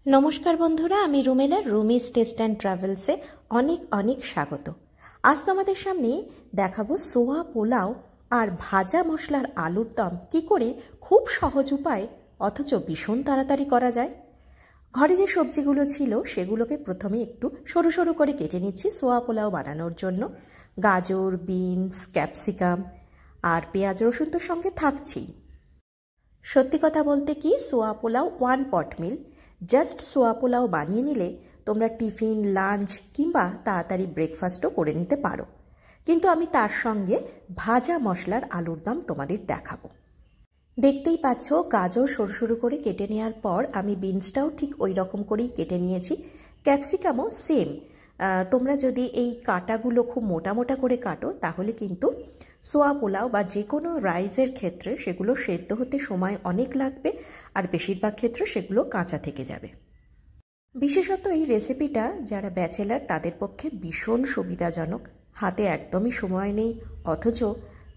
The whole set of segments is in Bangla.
নমস্কার বন্ধুরা, আমি রুমেলার রুমিজ টেস্ট অ্যান্ড ট্রাভেলসে অনেক অনেক স্বাগত। আজ তোমাদের সামনে দেখাবো সোয়া পোলাও আর ভাজা মশলার আলুর দম কী করে খুব সহজ উপায়ে অথচ ভীষণ তাড়াতাড়ি করা যায়। ঘরে যে সবজিগুলো ছিল সেগুলোকে প্রথমে একটু সরু সরু করে কেটে নিচ্ছি সোয়া পোলাও বানানোর জন্য। গাজর, বিনস, ক্যাপসিকাম আর পেঁয়াজ রসুন তো সঙ্গে থাকছেই। সত্যি কথা বলতে কি, সোয়া পোলাও 1 পট মিল। জাস্ট সোয়া পোলাও বানিয়ে নিলে তোমরা টিফিন, লাঞ্চ কিংবা তাড়াতাড়ি ব্রেকফাস্টও করে নিতে পারো। কিন্তু আমি তার সঙ্গে ভাজা মশলার আলুর দম তোমাদের দেখাবো। দেখতেই পাচ্ছ, গাজর সরু সরু করে কেটে নেওয়ার পর আমি বিনসটাও ঠিক ওই রকম করেই কেটে নিয়েছি। ক্যাপসিকামও সেম। তোমরা যদি এই কাটাগুলো খুব মোটা মোটা করে কাটো তাহলে কিন্তু সোয়া পোলাও বা যে কোনো রাইসের ক্ষেত্রে সেগুলো সেদ্ধ হতে সময় অনেক লাগবে, আর বেশিরভাগ ক্ষেত্রে সেগুলো কাঁচা থেকে যাবে। বিশেষত এই রেসিপিটা যারা ব্যাচেলার তাদের পক্ষে ভীষণ সুবিধাজনক। হাতে একদমই সময় নেই, অথচ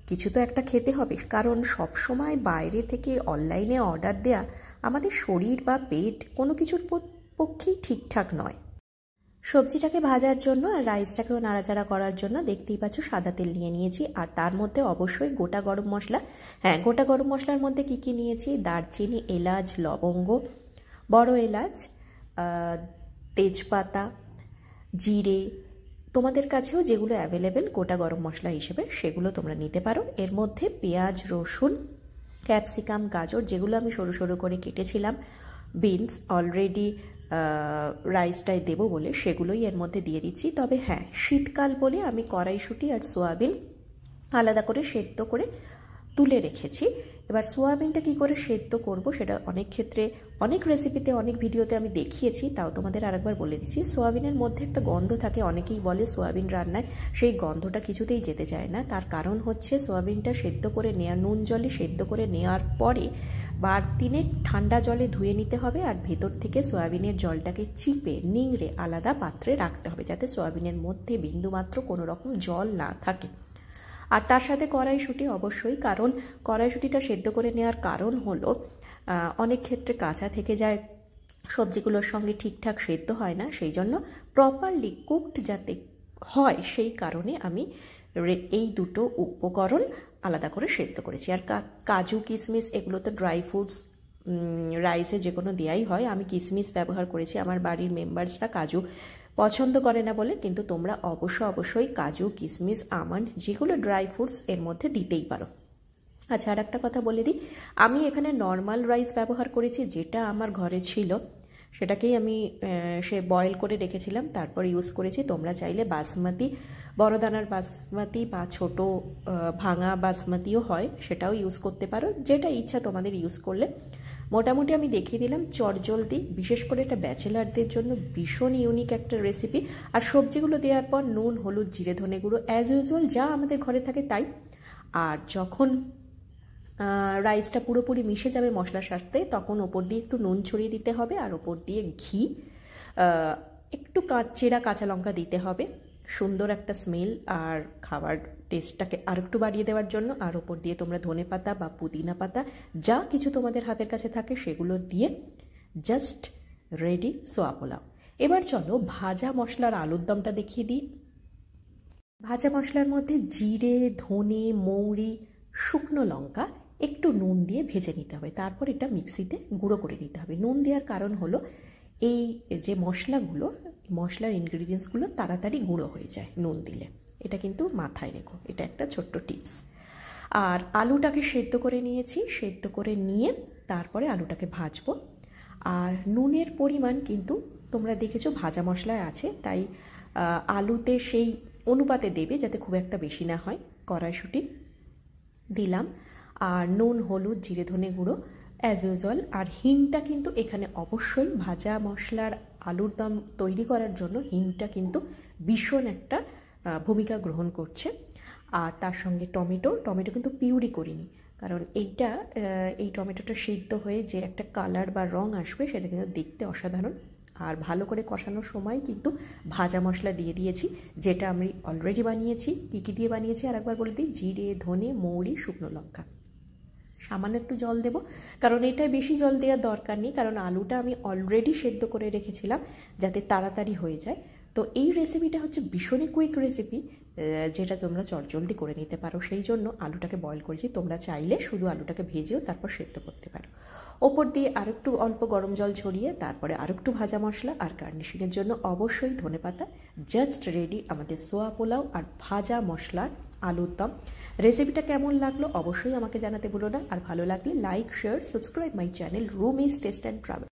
কিছু তো একটা খেতে হবে, কারণ সব সময় বাইরে থেকে অনলাইনে অর্ডার দেয়া আমাদের শরীর বা পেট কোনো কিছুর পক্ষেই ঠিকঠাক নয়। সবজিটাকে ভাজার জন্য আর রাইসটাকেও নাড়াচাড়া করার জন্য দেখতেই পাচ্ছ সাদা তেল নিয়ে নিয়েছি, আর তার মধ্যে অবশ্যই গোটা গরম মশলা। গোটা গরম মশলার মধ্যে কি কি নিয়েছি: দারচিনি, এলাচ, লবঙ্গ, বড় এলাচ, তেজপাতা, জিরে। তোমাদের কাছেও যেগুলো অ্যাভেলেবেল গোটা গরম মশলা হিসেবে সেগুলো তোমরা নিতে পারো। এর মধ্যে পেঁয়াজ, রসুন, ক্যাপসিকাম, গাজর যেগুলো আমি সরু সরু করে কেটেছিলাম, বিনস অলরেডি রাইসটায় দেবো বলে সেগুলোই এর মধ্যে দিয়ে দিচ্ছি। তবে হ্যাঁ, শীতকাল বলে আমি কড়াইশুঁটি আর সোয়াবিন আলাদা করে সেদ্ধ করে তুলে রেখেছি। এবার সোয়াবিনটা কি করে সেদ্ধ করব সেটা অনেক ক্ষেত্রে, অনেক রেসিপিতে, অনেক ভিডিওতে আমি দেখিয়েছি, তাও তোমাদের আরেকবার বলে দিচ্ছি। সোয়াবিনের মধ্যে একটা গন্ধ থাকে, অনেকেই বলে সোয়াবিন রান্নায় সেই গন্ধটা কিছুতেই যেতে চায় না। তার কারণ হচ্ছে সোয়াবিনটা সেদ্ধ করে নেওয়া, নুন জলে সেদ্ধ করে নেওয়ার পরে বাড়তিনে ঠান্ডা জলে ধুয়ে নিতে হবে, আর ভেতর থেকে সোয়াবিনের জলটাকে চিপে নিংড়ে আলাদা পাত্রে রাখতে হবে, যাতে সোয়াবিনের মধ্যে বিন্দুমাত্র কোনো রকম জল না থাকে। আর তার সাথে কড়াইশুঁটি অবশ্যই, কারণ কড়াইশুঁটিটা সেদ্ধ করে নেওয়ার কারণ হলো অনেক ক্ষেত্রে কাঁচা থেকে যায়, সবজিগুলোর সঙ্গে ঠিকঠাক সেদ্ধ হয় না, সেই জন্য প্রপারলি কুকড যাতে হয় সেই কারণে আমি এই দুটো উপকরণ আলাদা করে সেদ্ধ করেছি। আর কাজু, কিশমিশ এগুলো তো ড্রাই ফ্রুটস রাইসে যে কোনো দেওয়াই হয়। আমি কিশমিশ ব্যবহার করেছি, আমার বাড়ির মেম্বার্সরা কাজু পছন্দ করে না বলে, কিন্তু তোমরা অবশ্যই কাজু, কিশমিশ, আমন্ড যেগুলো ড্রাই ফ্রুটস এর মধ্যে দিতেই পারো। আচ্ছা, আর একটা কথা বলে দিই, আমি এখানে নর্মাল রাইস ব্যবহার করেছি, যেটা আমার ঘরে ছিল সেটাকেই আমি বয়েল করে রেখেছিলাম, তারপর ইউজ করেছি। তোমরা চাইলে বাসমতি, বড় দানার বাসমতি বা ছোট ভাঙা বাসমতিও হয়, সেটাও ইউজ করতে পারো, যেটা ইচ্ছা তোমাদের ইউজ করলে। মোটামুটি আমি দেখিয়ে দিলাম চটজলদি, বিশেষ করে এটা ব্যাচেলারদের জন্য ভীষণ ইউনিক একটা রেসিপি। আর সবজিগুলো দেওয়ার পর নুন, হলুদ, জিরে, ধনে গুঁড়ো অ্যাজ ইউজুয়াল যা আমাদের ঘরে থাকে তাই। আর যখন রাইসটা পুরোপুরি মিশে যাবে মশলার সাথে, তখন ওপর দিয়ে একটু নুন ছড়িয়ে দিতে হবে, আর ওপর দিয়ে ঘি, একটু চেরা কাঁচা লঙ্কা দিতে হবে, সুন্দর একটা স্মেল আর খাবার টেস্টটাকে আর একটু বাড়িয়ে দেওয়ার জন্য। আর ওপর দিয়ে তোমরা ধনে পাতা বা পুদিনা পাতা যা কিছু তোমাদের হাতের কাছে থাকে সেগুলো দিয়ে জাস্ট রেডি সোয়া পোলাও। এবার চলো ভাজা মশলার আলুর দমটা দেখিয়ে দিই। ভাজা মশলার মধ্যে জিরে, ধনে, মৌরি, শুকনো লঙ্কা, একটু নুন দিয়ে ভেজে নিতে হবে, তারপর এটা মিক্সিতে গুঁড়ো করে নিতে হবে। নুন দেওয়ার কারণ হলো এই যে মশলার ইনগ্রিডিয়েন্টসগুলো তাড়াতাড়ি গুঁড়ো হয়ে যায় নুন দিলে, এটা কিন্তু মাথায় রেখো, এটা একটা ছোট্ট টিপস। আর আলুটাকে সেদ্ধ করে নিয়েছি, সেদ্ধ করে নিয়ে তারপরে আলুটাকে ভাজবো। আর নুনের পরিমাণ কিন্তু তোমরা দেখেছো ভাজা মশলায় আছে, তাই আলুতে সেই অনুপাতে দেবে যাতে খুব একটা বেশি না হয়। কড়াইশুঁটি দিলাম, আর নুন, হলুদ, জিরে, ধনে গুঁড়ো অ্যাজ ইউজুয়াল। আর হিংটা কিন্তু এখানে অবশ্যই ভাজা মশলার আলুর দম তৈরি করার জন্য হিংটা কিন্তু ভীষণ একটা ভূমিকা গ্রহণ করছে। আর তার সঙ্গে টমেটো কিন্তু পিউরি করিনি, কারণ এই টমেটোটা সিদ্ধ হয়ে যে একটা কালার বা রং আসবে সেটা কিন্তু দেখতে অসাধারণ। আর ভালো করে কষানোর সময় কিন্তু ভাজা মশলা দিয়ে দিয়েছি, যেটা আমি অলরেডি বানিয়েছি। কী কী দিয়ে বানিয়েছি আর একবার বলে দিই: জিরে, ধনে, মৌরি, শুকনো লঙ্কা। সামান্য একটু জল দেব, কারণ এটায় বেশি জল দেওয়ার দরকার নেই, কারণ আলুটা আমি অলরেডি সেদ্ধ করে রেখেছিলাম যাতে তাড়াতাড়ি হয়ে যায়। তো এই রেসিপিটা হচ্ছে ভীষণই কুইক রেসিপি, যেটা তোমরা চটজলদি করে নিতে পারো, সেই জন্য আলুটাকে বয়েল করেছি। তোমরা চাইলে শুধু আলুটাকে ভেজেও তারপর সেদ্ধ করতে পারো। ওপর দিয়ে আরেকটু অল্প গরম জল ছড়িয়ে তারপরে আরেকটু ভাজা মশলা আর গার্নিশিংয়ের জন্য অবশ্যই ধনেপাতা। জাস্ট রেডি আমাদের সোয়া পোলাও আর ভাজা মশলার আলুর দম। রেসিপিটা কেমন লাগলো অবশ্যই আমাকে জানাতে ভুলো না, আর ভালো লাগলে like, share, subscribe my channel Rumi's taste and travel.